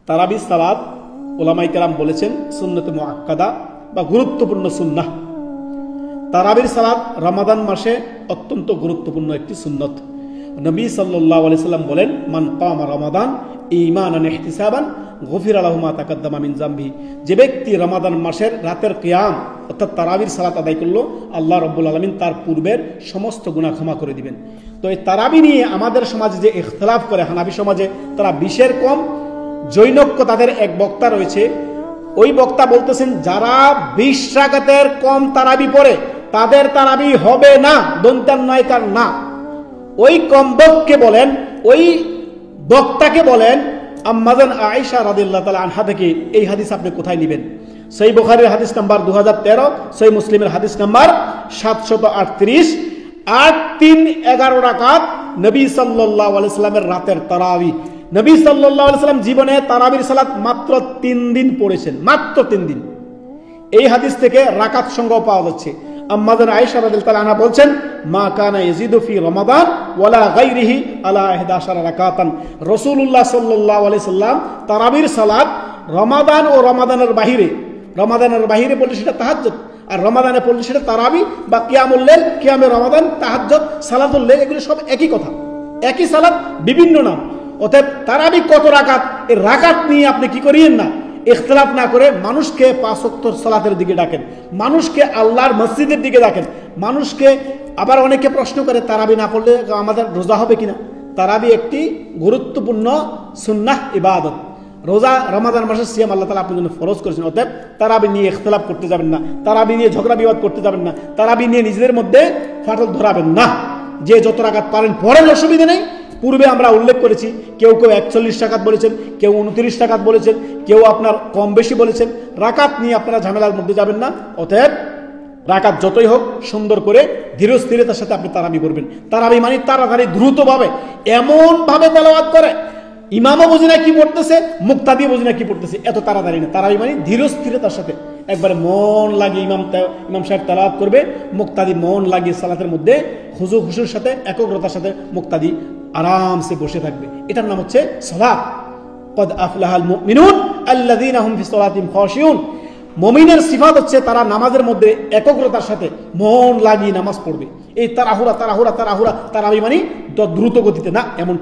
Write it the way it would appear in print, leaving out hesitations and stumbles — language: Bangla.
তারাবি সালাত ওলামায়ে কেরাম বলেছেন সুন্নতে মুআক্কাদা বা গুরুত্বপূর্ণ সুন্নাহ। তারাবির সালাত রমাদান মাসে অত্যন্ত গুরুত্বপূর্ণ একটি সুন্নত। নবী সাল্লাল্লাহু আলাইহি সাল্লাম বলেন, মান কামা রমাদান ঈমানান ইহতিসাবান গুফিরা লাহু মা তাকাদ্দামা মিন যামবি। যে ব্যক্তি রমাদান মাসের রাতের কিয়াম অর্থাৎ তারাবির সালাত আদায় করলো, আল্লাহ রাব্বুল আলামিন তার পূর্বের সমস্ত গুনাহ ক্ষমা করে দিবেন। তো এই তারাবি নিয়ে আমাদের সমাজে যে ইখতিলাফ করে, হানাফি সমাজে তারা 20-এর কম, জৈনক্য তাদের এক বক্তা রয়েছে, ওই বক্তা বলতেছেন যারা 20 রাকাতের কম তারাবি পড়ে তাদের তারাবি হবে না, দন্তান্নয়কার না। ওই কম বক্তাকে বলেন, ওই বক্তাকে বলেন আম্মাজান আয়েশা রাদিয়াল্লাহু তাআলা আনহা থেকে এই হাদিস আপনি কোথায় নেবেন? সহিহ বুখারীর হাদিস নাম্বার 2013, সহিহ মুসলিমের হাদিস নাম্বার 738। 8-3-11 রাকাত নবী সাল্লাল্লাহু আলাইহি সাল্লামের রাতের তারাবি। নবী সাল্লাল্লাহু আলাইহি সাল্লাম জীবনে তারাবির সালাত মাত্র 3 দিন পড়েছেন, মাত্র 3 দিন। এই হাদিস থেকে রাকাত সংখ্যা পাওয়া যাচ্ছে। আম্মাজান আয়েশা রাদিয়াল্লাহু তাআলা আনহা বলছেন, মা কানা ইয়াজিদু ফি রমাদান ওয়ালা গায়রিহি আলা 11 রাকাতান। রাসূলুল্লাহ সাল্লাল্লাহু আলাইহি সাল্লাম তারাবির সালাত রমাদান ও রমাদানের বাহিরে পড়লে সেটা তাহাজ্জুদ, আর রমাদানে পড়লে সেটা তারাবি বা কিয়ামুল লাইল, কিয়ামে রমাদান, তাহাজ্জুদ, সালাতুল লাইল, এগুলো সব একই কথা, একই সালাত, বিভিন্ন নাম। অতএব তারাবি কত রাকাত, এই রাকাত নিয়ে আপনি কি করিয়েন না, ইখতিলাফ না করে মানুষকে 5 ওয়াক্ত সালাতের দিকে ডাকেন, মানুষকে আল্লাহর মসজিদের দিকে ডাকেন। মানুষকে আবার অনেকে প্রশ্ন করে তারাবি না পড়লে আমাদের রোজা হবে কিনা। তারাবি একটি গুরুত্বপূর্ণ সুন্নাহ ইবাদত। রোজা রমাদান মাসের সিয়াম আল্লাহ তাআলা আপনার জন্য ফরজ করেছেন। অতএব তারাবি নিয়ে ইখতিলাফ করতে যাবেন না, তারাবি নিয়ে ঝগড়া বিবাদ করতে যাবেন না, তারাবি নিয়ে নিজেদের মধ্যে ফাটল ধরাবেন না। যে যত রাকাত পারেন পড়েন, অসুবিধা নেই। পূর্বে আমরা উল্লেখ করেছি, কেউ 41 রাকাত বলেছেন, কেউ 29 রাকাত বলেছেন, কেউ আপনার কম বেশি বলেছেন। রাকাত নিয়ে আপনারা ঝামেলার মধ্যে যাবেন না। অতএব রাকাত যতই হোক সুন্দর করে ধীরস্থিরতার সাথে আপনি তারাবি করবেন। তারাবি মানে তাড়াতাড়ি দ্রুতভাবে এমনভাবে তেলাওয়াত করে ইমামও বোঝে না কি পড়তেছে, মুক্তাদি বোঝে না কি পড়তেছে, এত তাড়াতাড়ি না। তারাবি মানে ধীরস্থিরতার সাথে একবারে মন লাগিয়ে ইমাম সাহেব তেলাওয়াত করবে, মুক্তাদি মন লাগিয়ে সালাতের মধ্যে খুশুর সাথে একগ্রতার সাথে মুক্তাদি আরামসে বসে থাকবে। এটার নাম হচ্ছে সালাত। কদ আফলাহাল মুমিনুন আল্লাযীনা হুম ফি সালাতিহিম খাশিউন। মুমিনের সিফাত হচ্ছে তারা নামাজের মধ্যে একগ্রতার সাথে মন লাগিয়ে নামাজ পড়বে। এই তাড়াহুড়া তারাবি মানে দ্রুত গতিতে না, এমন